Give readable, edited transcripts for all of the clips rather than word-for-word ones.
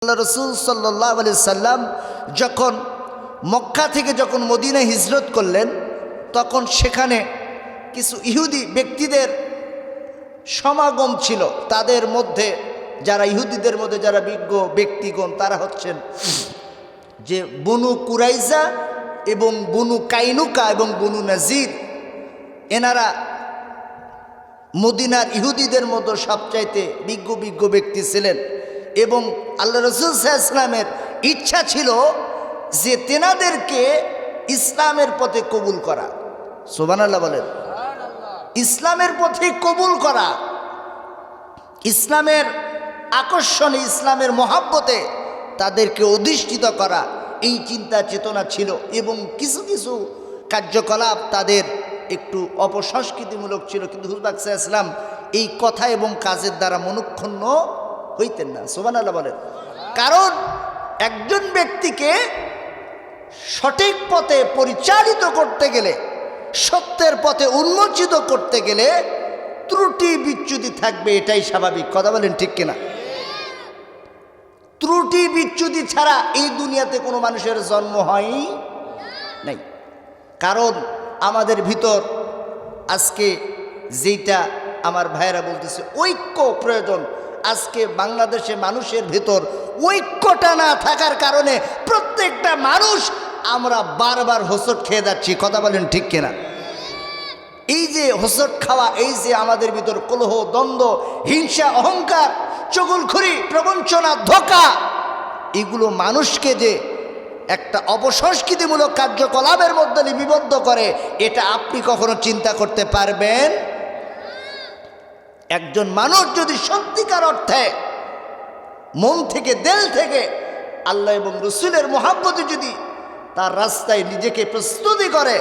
আল্লাহ রসুল সাল্লাল্লাহু আলাইহি সাল্লাম যখন মক্কা থেকে যখন মদিনায় হিজরত করলেন, তখন সেখানে কিছু ইহুদি ব্যক্তিদের সমাগম ছিল। তাদের মধ্যে যারা ইহুদিদের মধ্যে যারা বিজ্ঞ ব্যক্তিগণ, তারা হচ্ছেন যে বনু কুরাইজা এবং বনু কাইনুকা এবং বনু নাজির। এনারা মদিনার ইহুদিদের মতো সবচাইতে বিজ্ঞ ব্যক্তি ছিলেন এবং আল্লাহ রসুল সাল্লাল্লাহু আলাইহি ওয়াসাল্লামের ইচ্ছা ছিল যে তেনাদেরকে ইসলামের পথে কবুল করা। সুবহানাল্লাহ বলেন। ইসলামের পথে কবুল করা, ইসলামের আকর্ষণে, ইসলামের মহাব্বতে তাদেরকে অধিষ্ঠিত করা, এই চিন্তা চেতনা ছিল। এবং কিছু কিছু কার্যকলাপ তাদের একটু অপসংস্কৃতিমূলক ছিল, কিন্তু হুজুর পাক সাল্লাল্লাহু আলাইহি ওয়াসাল্লাম এই কথা এবং কাজের দ্বারা মনক্ষুণ্ণ হইতেন না। সুবহানাল্লাহ বলেন। কারণ একজন ব্যক্তিকে সঠিক পথে পরিচালিত করতে গেলে, সত্যের পথে উন্মোচিত করতে গেলে ত্রুটি বিচ্যুতি থাকবে, এটাই স্বাভাবিক। কথা বলেন ঠিক কিনা? ত্রুটি বিচ্যুতি ছাড়া এই দুনিয়াতে কোনো মানুষের জন্ম হয় নাই। কারণ আমাদের ভিতর আজকে যেটা আমার ভাইয়েরা বলতেছে, ঐক্য প্রয়োজন। আজকে বাংলাদেশে মানুষের ভিতর ঐক্যটা না থাকার কারণে প্রত্যেকটা মানুষ আমরা বারবার হোঁচট খেয়ে যাচ্ছি। কথা বলেন ঠিক কিনা? এই যে হোঁচট খাওয়া, এই যে আমাদের ভিতর কলহ, দ্বন্দ্ব, হিংসা, অহংকার, চুগলখড়ি, প্রবঞ্চনা, ধোঁকা, এগুলো মানুষকে যে একটা অপসংস্কৃতিমূলক কার্যকলাপের মধ্যে লিপিবদ্ধ করে, এটা আপনি কখনো চিন্তা করতে পারবেন? একজন মানুষ যদি সত্যিকার অর্থে মন থেকে, দিল থেকে আল্লাহ এবং রসুলের মহাব্বতে যদি তার রাস্তায় নিজেকে প্রস্তুতি করে,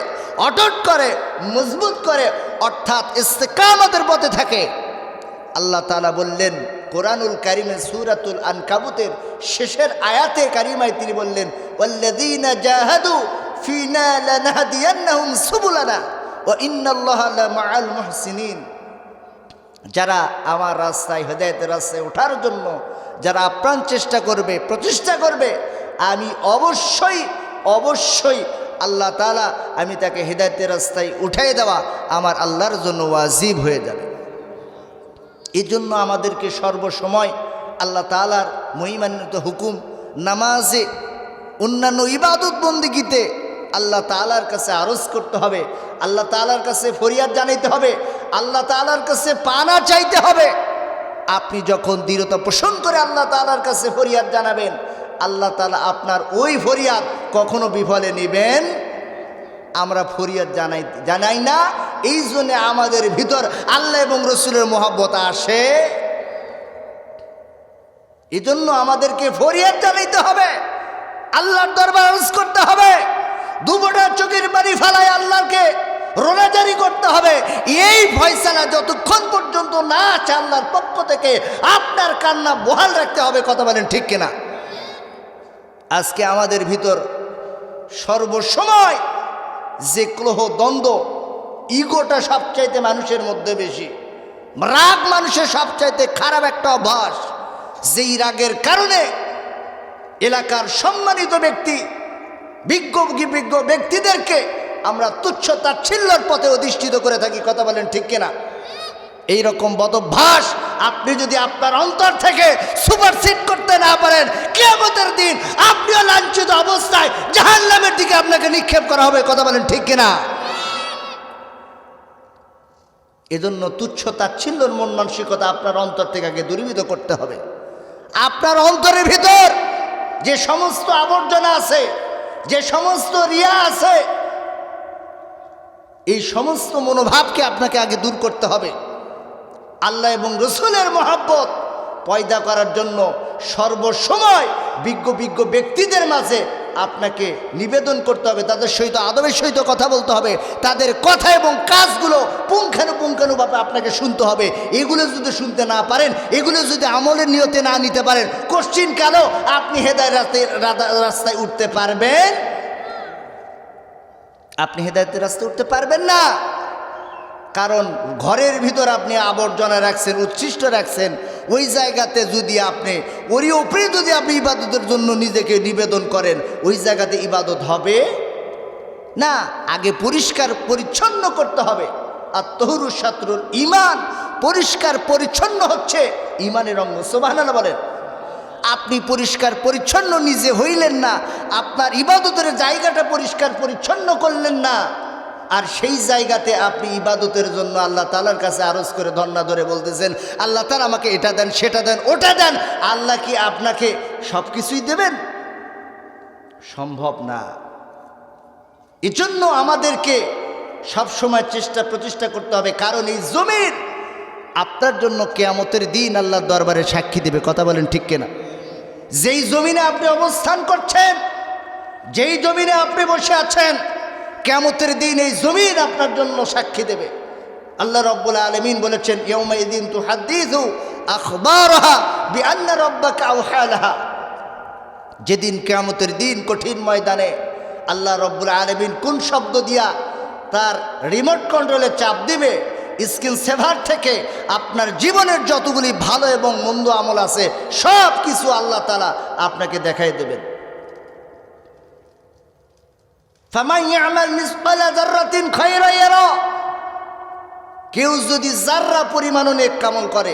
অটট করে, মজবুত করে, অর্থাৎ ইস্তেকামতের পথে থাকে, আল্লাহ তাআলা বললেন কোরআনুল কারিমের সূরাতুল আনকাবুতের শেষের আয়াতে কারিমায় তিনি বললেন, ওয়াল্লাযীনা জাহাদু ফীনা লানাহদিয়ান্নাহুম সুবুলানা ওয়া ইন্নাল্লাহা লামাআল মুহসিনিন। যারা আমার রাস্তায়, হেদায়েতের রাস্তায় ওঠার জন্য যারা আপ্রাণ চেষ্টা করবে, প্রচেষ্টা করবে, আমি অবশ্যই আল্লাহ তাআলা আমি তাকে হেদায়েতের রাস্তায় উঠাই দেওয়া আমার আল্লাহর জন্য ওয়াজিব হয়ে যাবে। এই জন্য আমাদেরকে সর্বসময় আল্লাহ তাআলার মহিমান্বিত হুকুম, নামাজে, অন্যান্য ইবাদত বন্দেগীতে আল্লাহ তাআলার কাছে আরজ করতে হবে, আল্লাহ তাআলার কাছে ফরিয়াদ জানাইতে হবে, আল্লাহ তাআলার কাছে পানা চাইতে হবে। আপনি যখন দৃঢ়তা পোষণ করে আল্লাহ তাআলার কাছে ফরিয়াদ জানাবেন, আল্লাহ তাআলা আপনার ওই ফরিয়াদ কখনো বিফলে নেবেন। আমরা ফরিয়াদ জানাই না, এই জন্য আমাদের ভিতর আল্লাহ এবং রসুলের মহব্বত আসে। এই জন্য আমাদেরকে ফরিয়াদ জানাইতে হবে, আল্লাহর দরবার আরজ করতে হবে, দুবোটা চোখের পানি ফেলায় আল্লাহকে রোনাজারি করতে হবে। এই ফয়সালা যতক্ষণ পর্যন্ত না আসে আল্লাহর পক্ষ থেকে, আপনার কান্না বহাল রাখতে হবে। কথা বলেন ঠিক কিনা? আজকে আমাদের ভিতর সর্বসময় যে ক্লোহ, দ্বন্দ্ব, ইগোটা সবচাইতে মানুষের মধ্যে বেশি। রাগ মানুষের সবচাইতে খারাপ একটা অভ্যাস, যেই রাগের কারণে এলাকার সম্মানিত ব্যক্তি, বিজ্ঞ ব্যক্তিদেরকে আমরা তুচ্ছ তাচ্ছিল্যের পথে অধিষ্ঠিত করে থাকি। কথা বলেন ঠিক কিনা? এইরকম বদভ্যাস আপনি যদি আপনার অন্তর থেকে সুপারসিড করতে না পারেন, কিয়ামতের দিন আপনিও লাঞ্ছিত অবস্থায় জাহান্নামের দিকে আপনাকে নিক্ষেপ করা হবে। কথা বলেন ঠিক কিনা? এজন্য তুচ্ছ তাচ্ছিল্যর মন মানসিকতা আপনার অন্তর থেকে আগে দূরীভূত করতে হবে। আপনার অন্তরের ভিতর যে সমস্ত আবর্জনা আছে, যে সমস্ত রিয়া আছে, এই সমস্ত মনোভাবকে আপনাকে আগে দূর করতে হবে। আল্লাহ এবং রসুলের মহব্বত পয়দা করার জন্য সর্বসময় বিজ্ঞ ব্যক্তিদের মাঝে আপনাকে নিবেদন করতে হবে, তাদের সহিত আদবের সহিত কথা বলতে হবে, তাদের কথা এবং কাজগুলো পুঙ্খানুপুঙ্খানুভাবে আপনাকে শুনতে হবে। এগুলো যদি শুনতে না পারেন, এগুলো যদি আমলের নিয়তে না নিতে পারেন, কোশ্চিন কেন আপনি হেদায়েতের রাস্তায় উঠতে পারবেন? আপনি হেদায়েতের রাস্তায় উঠতে পারবেন না। কারণ ঘরের ভিতর আপনি আবর্জনা রাখছেন, উচ্ছিষ্ট রাখছেন, ওই জায়গাতে যদি আপনি ওরই উপরে যদি আপনি ইবাদতের জন্য নিজেকে নিবেদন করেন, ওই জায়গাতে ইবাদত হবে না। আগে পরিষ্কার পরিচ্ছন্ন করতে হবে। আর তহুরু শাত্রুল ঈমান, পরিষ্কার পরিচ্ছন্ন হচ্ছে ঈমানের অঙ্গ। সুবহানাল্লাহ বলেন। আপনি পরিষ্কার পরিচ্ছন্ন নিজে হইলেন না, আপনার ইবাদতের জায়গাটা পরিষ্কার পরিচ্ছন্ন করলেন না, আর সেই জায়গাতে আপনি ইবাদতের জন্য আল্লাহ তাআলার কাছে আরজ করে ধর্ণা ধরে বলতেছেন, আল্লাহ তাআলা আমাকে এটা দেন, সেটা দেন, ওটা দেন। আল্লাহ কি আপনাকে সব কিছুই দেবেন? সম্ভব না। এজন্য আমাদেরকে সবসময় চেষ্টা প্রচেষ্টা করতে হবে, কারণ এই জমির আপনার জন্য কিয়ামতের দিন আল্লাহর দরবারে সাক্ষী দেবে। কথা বলেন ঠিক কিনা? যেই জমিনে আপনি অবস্থান করছেন, যেই জমিনে আপনি বসে আছেন, কিয়ামতের দিন এই জমিন আপনার জন্য সাক্ষী দেবে। আল্লাহ রাব্বুল আলামিন বলেছেন, ইয়াউমাইযিন তুহাদ্দিসু আখবারাহা বিআন্না রাব্বাকা আওহা লাহা। যেদিন কিয়ামতের দিন কঠিন ময়দানে আল্লাহ রাব্বুল আলামিন কোন শব্দ দিয়া তার রিমোট কন্ট্রোলে চাপ দিবে, স্ক্রিন সেভার থেকে আপনার জীবনের যতগুলি ভালো এবং মন্দ আমল আছে সব কিছু আল্লাহ তাআলা আপনাকে দেখাই দেবেন। ফামান ইয়ামাল মিসকালা যাররাতিন খায়রান ইয়ারা। কেউ যদি যাররা পরিমাণও নেক আমল করে,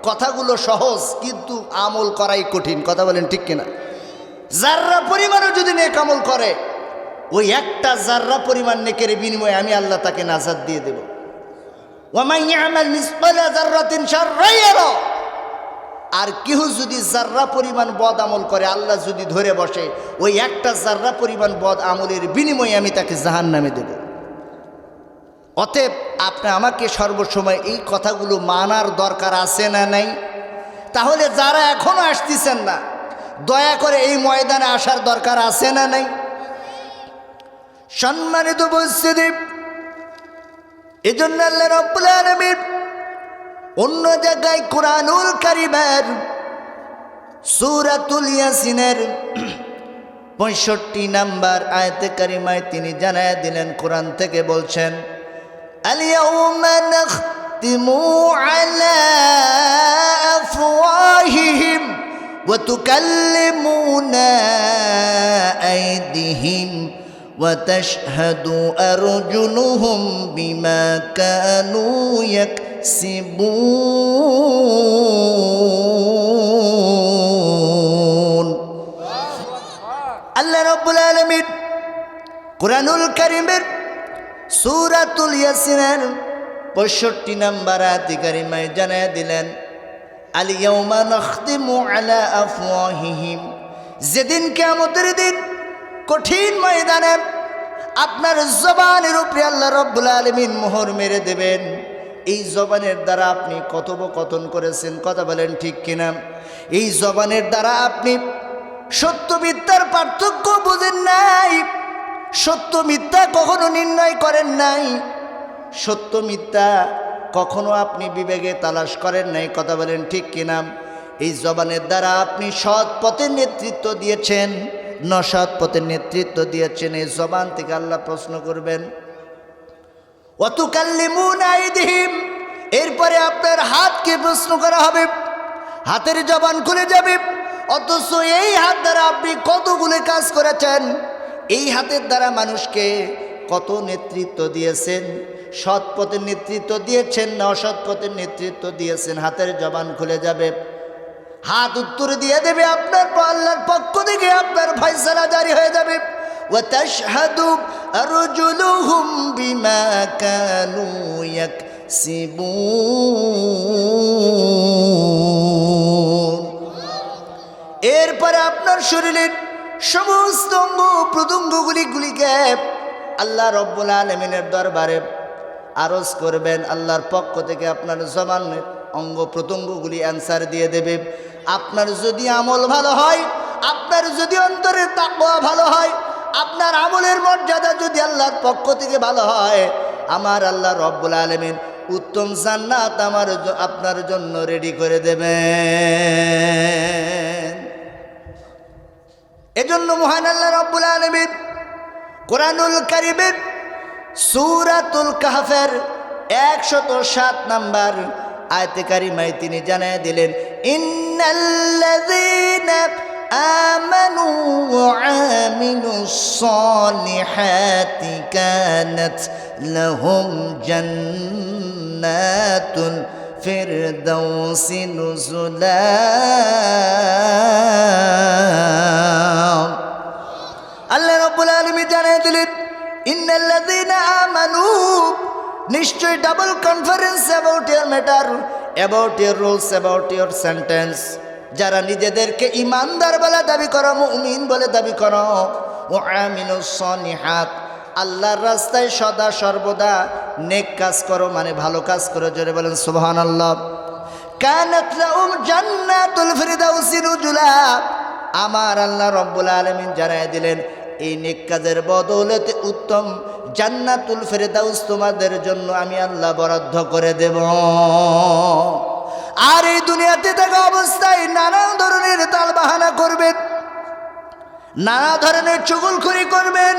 কথাগুলো সহজ কিন্তু আমল করাই কঠিন। কথা বলেন ঠিক কিনা? যাররা পরিমাণও যদি নেক আমল করে, ওই একটা যাররা পরিমাণ নেকের বিনিময়ে আমি আল্লাহ তাকে নাজাত দিয়ে দেব। ওয়ামান ইয়ামাল মিসকালা যাররাতিন শাররান ইয়ারা। আর কেউ যদি যাররা পরিমাণ বদ আমল করে, আল্লাহ যদি ধরে বসে, ওই একটা যাররা পরিমাণ বদ আমলের বিনিময়ে আমি তাকে জাহান্নামে দেব। অতএব আপনি আমাকে সর্বসময় এই কথাগুলো মানার দরকার আছে না নাই? তাহলে যারা এখনো আসতেছেন না, দয়া করে এই ময়দানে আসার দরকার আছে না নাই? সম্মানিত উপস্থিতি, এজন্য আল্লাহ রাব্বুল আলামিন অন্য জায়গায় কুরআনুল কারীমের সূরাতুল ইয়াসিনের 65 নম্বর আয়াতে কারিমায় তিনি জানায় দিলেন, কোরআন থেকে বলছেন, আল ইয়াউমা নাখতিমু আলা আফওয়াহিহিম ওয়া তুকাল্লিমুনা আইদিহিম ওয়া তাশহাদু আরজুলুহুম বিমা কানু ইয়াকসিবুন। আল্লাহ রাব্বুল আলামিন কুরআনুল কারীমের সূরাতুল ইয়াসিনের 65 নম্বর আয়াতে কারিমায় জানায় দিলেন, আল ইয়াউমা নাখতিমু আলা আফওয়াহিহিম। যেদিন কিয়ামতের দিন কঠিন ময়দানে আপনার জবানের উপরে আল্লাহ রাব্বুল আলামিন মোহর মেরে দেবেন। এই জবানের দ্বারা আপনি কথোপকথন করেছেন, কথা বলেন ঠিক কিনা? এই জবানের দ্বারা আপনি সত্য মিথ্যার পার্থক্য বুঝেন নাই, সত্য মিথ্যা কখনো নির্ণয় করেন নাই, সত্য মিথ্যা কখনো আপনি বিবেকে তালাশ করেন নাই, কথা বলেন ঠিক কিনা? এই জবানের দ্বারা আপনি সৎ পথের নেতৃত্ব দিয়েছেন, নসৎ পথের নেতৃত্ব দিয়েছেন। এই জবান থেকে আল্লাহ প্রশ্ন করবেন, ওয়া তুকাল্লিমুনা আইদিহিম। এরপরে আপনার হাতকে প্রশ্ন করা হবে, হাতের জবান খুলে যাবে। অথচ এই হাত দ্বারা আপনি কতগুলো কাজ করেছেন, এই হাতের দ্বারা মানুষকে কত নেতৃত্ব দিয়েছেন, সৎ পথের নেতৃত্ব দিয়েছেন না অসৎ পথের নেতৃত্ব দিয়েছেন। হাতের জবান খুলে যাবে, হাত উত্তর দিয়ে দেবে, আপনার আল্লাহর পক্ষ থেকে আপনার ফয়সালা জারি হয়ে যাবে। ওয়া তাশহাদু আরজুলুহুম বিমা কানু ইয়াকসিবুন। এরপরে আপনার শরীরের সমস্ত অঙ্গ প্রত্যঙ্গগুলিকে আল্লাহ রাব্বুল আলামিনের দরবারে আরজ করবেন। আল্লাহর পক্ষ থেকে আপনার জবানের অঙ্গ প্রত্যঙ্গগুলি অ্যান্সার দিয়ে দেবে। আপনার যদি আমল ভালো হয়, আপনার যদি অন্তরের তাকওয়া ভালো হয়, আপনার আমলের মর্যাদা যদি আল্লাহর পক্ষ থেকে ভালো হয়, আমার আল্লাহ রাব্বুল আলামিন উত্তম জান্নাত আপনার জন্য রেডি করে দেবেন। এজন্য মহান আল্লাহ রাব্বুল আলামিন কুরআনুল কারীমের সূরাতুল কাহফের 107 নম্বর আয়াতে কারিমায় তিনি জানায় দিলেন, ইন্নাল্লাযীনা আমানু ওয়া আমিলুস সালিহাতি কানাত লাহুম জান্নাতুল ফিরদাউসি নুজুলা। আল্লাহ রাব্বুল আলামিন জানিয়ে দিলেন, ইন্নাল্লাযীনা আমানু, নিশ্চয় double conference about your matter, about your rules, about your sentence. যারা নিজেদেরকে ইমানদার বলে দাবি করো, মুমিন বলে দাবি করো, ও আমিলুস সালিহাত, আল্লাহর রাস্তায় সদা সর্বদা নেক কাজ করো, মানে ভালো কাজ করো, জোরে বলেন সুবহানাল্লাহ। কানাত লাহুম জান্নাতুল ফিরদাউসি নুজুলা, আমার আল্লাহ রব্বুল আলামিন জানায় দিলেন, এই নেক কাজের বদৌলতে উত্তম জান্নাতুল ফিরদাউস তোমাদের জন্য আমি আল্লাহ বরাদ্দ করে দেব। আর এই দুনিয়াতে থাকা অবস্থায় নানা ধরনের তালবাহানা করবেন, নানা ধরনের চুগলখড়ি করবেন,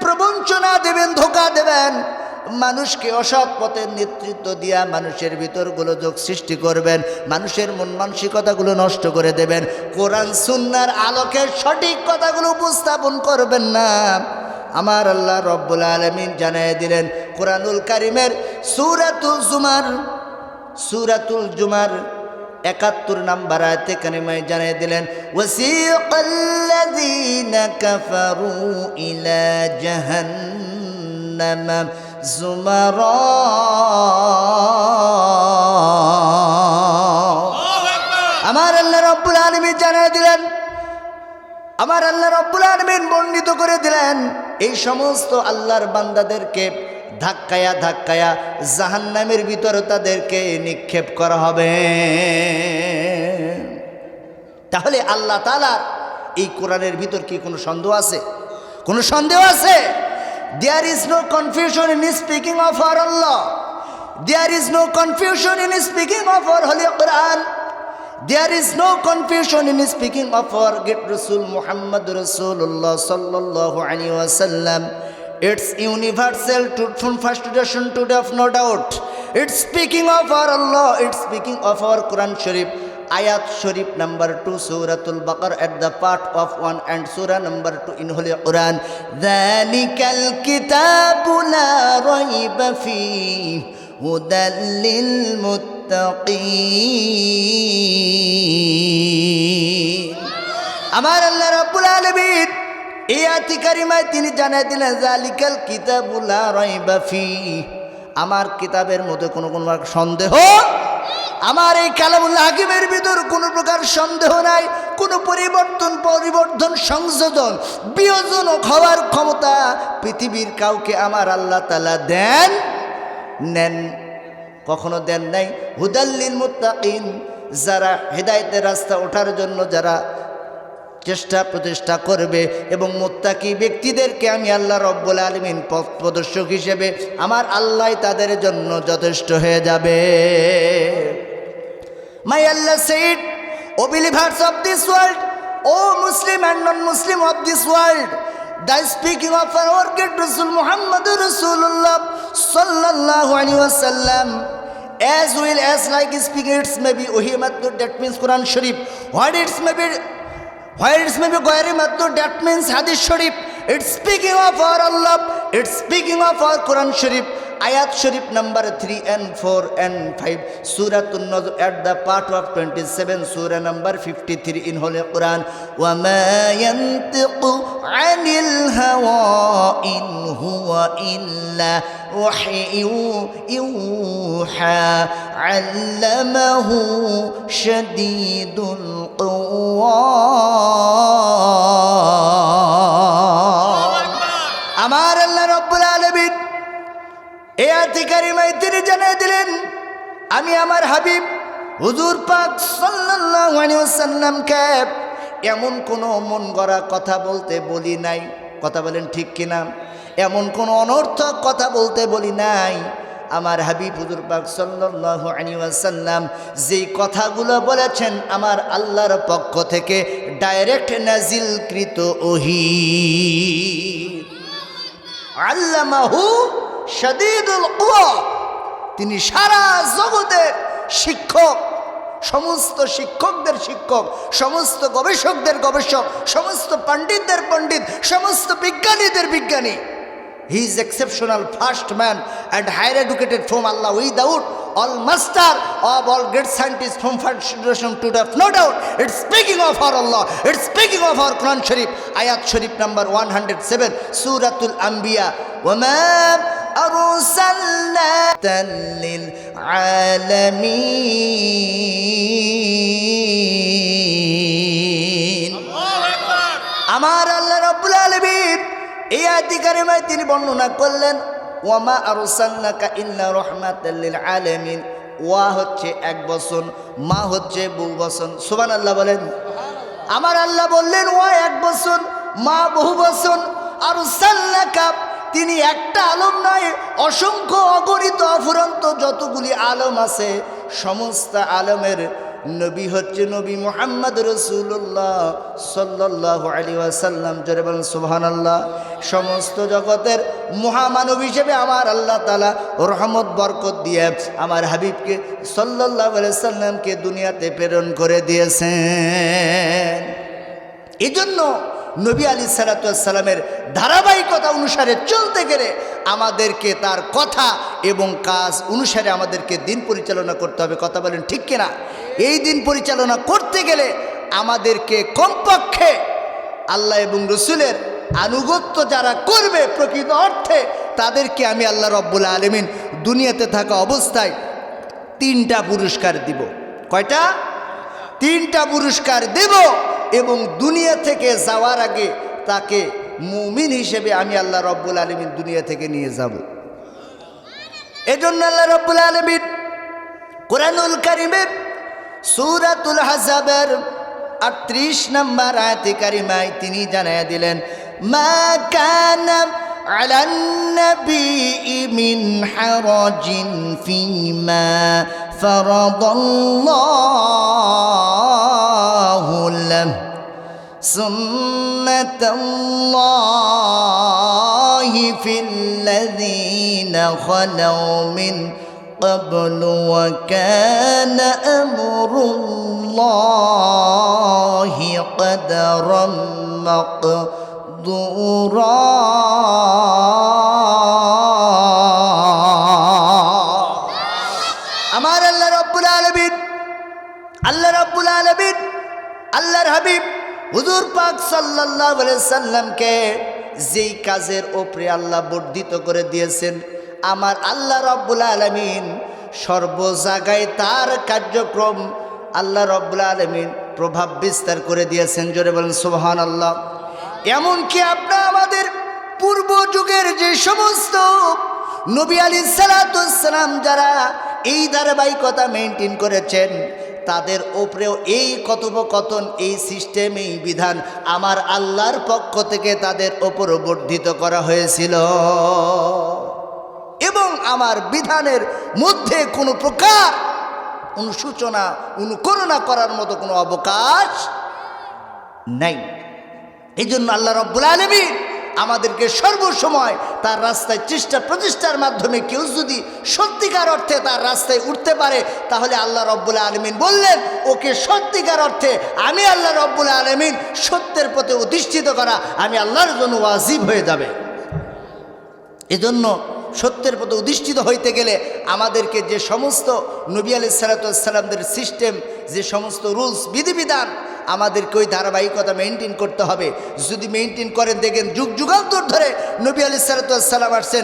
প্রবঞ্চনা দেবেন, ধোঁকা দেবেন, মানুষকে অসৎ পথের নেতৃত্ব দিয়া মানুষের ভিতর গোলযোগ সৃষ্টি করবেন, মানুষের মন মানসিকতাগুলো নষ্ট করে দেবেন, কোরআন সুন্নাহর আলোকে সঠিক কথাগুলো উপস্থাপন করবেন না। আমার আল্লাহ রব্বুল আলামিন জানিয়ে দিলেন কোরআনুল কারীমের সূরাতুল জুমার ৭১ নম্বর আয়াতে কারিমায় জানিয়ে দিলেন, ওয়াসিকাল্লাযীনা কাফারু ইলা জাহান্নামা যুমারা। আমার আল্লাহ রব্বুল আলামিন জানিয়ে দিলেন, আমার আল্লাহ রব্বুল আলামিন বর্ণিত করে দিলেন, এই সমস্ত আল্লাহর বান্দাদেরকে ধাক্কায়া ধাক্কায়া জাহান্নামের ভিতরে তাদেরকে নিক্ষেপ করা হবে। তাহলে আল্লাহ তাআলা এই কোরআনের ভিতর কি কোনো সন্দেহ আছে? কোনো সন্দেহ আছে? There is no confusion in speaking of our Allah. There is no confusion in speaking of our Holy Quran. There is no confusion in speaking of our great Rasul Muhammad Rasulullah sallallahu alaihi wasallam. It's universal truth from first edition to death, no doubt. It's speaking of our Allah. It's speaking of our Quran Sharif. Ayat Sharif number 2, Suratul Baqarah at the part of 1 and Surah number 2 in Holy Quran. Dhalikal kitabu la rayba fihi hudan lil muttaqin. Amar Allah Rabbul Alamin এই আয়াত কারিমায় তিনি জানাই দিলেন, যালিকাল কিতাবু লা রাইবা ফিহি, আমার কিতাবের মধ্যে কোনো সন্দেহ, আমার এই কালামুল্লাহ হাকিমের ভিতর কোনো প্রকার সন্দেহ নাই, কোনো পরিবর্তন সংযোজন বিয়োজন হওয়ার ক্ষমতা পৃথিবীর কাউকে আমার আল্লাহ তাআলা নেন কখনো দেন নাই। হুদাল্লিল মুত্তাকিন, যারা হেদায়েতের রাস্তা ওঠার জন্য যারা চেষ্টা প্রচেষ্টা করবে এবং মুত্তাকি ব্যক্তিদেরকে আমি আল্লাহ রব্বুল আলামিন পথ প্রদর্শক হিসেবে আমার আল্লাহ তাদের জন্য যথেষ্ট হয়ে যাবে। My Allah said, O believers of this world, O Muslim and non-Muslim of this world, the speaking of our great Rasul Muhammad Rasulullah sallallahu alaihi wasallam, as well as like speaking, it's maybe Wahi Matlu, that means Quran Sharif, what it's maybe Ghairi Matlu, that means Hadith Sharif. It's speaking of our Allah, it's speaking of our Quran Sharif. Ayat Sharif number 3 and 4 and 5, Surah An-Najm at the part of 27, Surah number 53 in Holy Quran. وَمَا يَنْتِقُ عَنِ الْهَوَىٰ إِنْ هُوَ إِلَّا وَحْيٌ يُوحَىٰ عَلَّمَهُ شَدِيدُ الْقُوَىٰ. আমার আল্লাহ রব্বুল আলামিন এই আয়াত কারিমায় তিনি জানিয়ে দিলেন, আমি আমার হাবিব হুজুর পাক সাল্লাল্লাহু আলাইহি ওয়াসাল্লামকে এমন কোনো মন গড়া কথা বলতে বলি নাই। কথা বলেন ঠিক কিনা? এমন কোনো অনর্থক কথা বলতে বলি নাই। আমার হাবিব হুজুর পাক সাল্লাল্লাহু আলাইহি ওয়াসাল্লাম যেই কথাগুলো বলেছেন আমার আল্লাহর পক্ষ থেকে ডাইরেক্ট নাজিলকৃত ওহী। আল্লামাহু শাদীদুল কুওয়া, তিনি সারা জগতের শিক্ষক, সমস্ত শিক্ষকদের শিক্ষক, সমস্ত গবেষকদের গবেষক, সমস্ত পণ্ডিতদের পণ্ডিত, সমস্ত বিজ্ঞানীদের বিজ্ঞানী। He is exceptional first man and higher educated from Allah without all master of all great scientists from first generation to the no doubt. It's speaking of our Allah. It's speaking of our Quran Sharif. Ayat Sharif number 107, Suratul Anbiya. وَمَا أَرْسَلْنَاكَ لِلْعَالَمِينَ. আমার আল্লাহ রাব্বুল আলামিন এই আয়াতে কারিমায় তিনি বর্ণনা করলেন ওয়ামা আরসালনাকা ইল্লা রাহমাতাল লিল আলামিন। ওয়া হচ্ছে এক বচন, মা হচ্ছে বহু বচন। সুবহানাল্লাহ বলেন। আমার আল্লাহ বললেন ওয়া এক বচন, মা বহু বচন। আরসালনাকা তিনি একটা আলম নয়, অসংখ্য অগণিত অফুরন্ত যতগুলি আলম আছে সমস্ত আলমের নবী হচ্ছে নবী মুহাম্মদ রাসূলুল্লাহ সাল্লাল্লাহু আলাইহি ওয়াসাল্লাম। জোরে বলেন সুবহানাল্লাহ। সমস্ত জগতের মহামানব হিসেবে আমার আল্লাহ তাআলা রহমত বরকত দিয়ে আমার হাবিবকে সাল্লাল্লাহু আলাইহি ওয়াসাল্লামকে দুনিয়াতে প্রেরণ করে দিয়েছেন। এজন্য নবী আলাইহিস সালাতু ওয়াস সালামের ধারাবাহিকতা অনুসারে চলতে গেলে আমাদেরকে তার কথা এবং কাজ অনুসারে আমাদেরকে দিন পরিচালনা করতে হবে। কথা বলেন ঠিক কিনা? এই দিন পরিচালনা করতে গেলে আমাদেরকে কমপক্ষে আল্লাহ এবং রসুলের আনুগত্য যারা করবে প্রকৃত অর্থে তাদেরকে আমি আল্লাহ রব্বুল আলামিন দুনিয়াতে থাকা অবস্থায় 3টা পুরস্কার দিব। কয়টা? 3টা পুরস্কার দেব এবং দুনিয়া থেকে যাওয়ার আগে তাকে মুমিন হিসেবে আমি আল্লাহ রব্বুল আলামিন দুনিয়া থেকে নিয়ে যাব। এজন্য আল্লাহ রব্বুল আলামিন কোরআনুল কারীমে সূরাতুল আহজাবের 38 নম্বর আয়াতে কারিমায় তিনি জানায়া দিলেন মা কানা আলান নবী মিন হারাজিন ফীমা ফারাদাল্লাহু লাহু সুন্নাতাল্লাহি ফিল্লাযীনা খালাউ মিন قبل وكان أمر الله قدرا مقدورا আমার আল্লাহ রাব্বুল আলামিন আল্লাহর হাবিব হুজুর পাক সাল্লাল্লাহু আলাইহি সাল্লামকে যেই কাজের উপরে আল্লাহ বর্ধিত করে দিয়েছেন আমার আল্লাহ রাব্বুল আলামিন সর্ব জায়গায় তার কার্যক্রম আল্লাহ রাব্বুল আলামিন প্রভাব বিস্তার করে দিয়েছেন। জোরে বলেন সুবহানাল্লাহ। এমনকি আপনারা আমাদের পূর্ব যুগের যে সমস্ত নবী আলাইহিস সালাতু ওয়াস সালাম যারা এই ধারাবাহিকতা মেনটেন করেছেন তাদের উপরেও এই কথোপকথন, এই সিস্টেম, এই বিধান আমার আল্লাহর পক্ষ থেকে তাদের উপর বর্ধিত করা হয়েছিল এবং আমার বিধানের মধ্যে কোনো প্রকার অনুসূচনা অনুকরণা করার মতো কোনো অবকাশ নাই। এই জন্য আল্লাহ রাব্বুল আলামিন আমাদেরকে সর্বসময় তার রাস্তায় চেষ্টা প্রচেষ্টার মাধ্যমে কেউ যদি সত্যিকার অর্থে তার রাস্তায় উঠতে পারে তাহলে আল্লাহ রাব্বুল আলামিন বললেন ওকে সত্যিকার অর্থে আমি আল্লাহ রাব্বুল আলামিন সত্যের পথে অধিষ্ঠিত করা আমি আল্লাহর জন্য ওয়াজিব হয়ে যাবে। এজন্য সত্যের পথে অধিষ্ঠিত হইতে গেলে আমাদেরকে যে সমস্ত নবী আলাইহিস সালাতু ওয়াস সালামদের সিস্টেম, যে সমস্ত রুলস বিধিবিধান আমাদেরকে ওই ধারাবাহিকতা মেনটেন করতে হবে। যদি মেনটেন করেন দেখেন যুগ যুগান্তর ধরে নবী আলাইহিস সালাতু ওয়াস সালাম আসছেন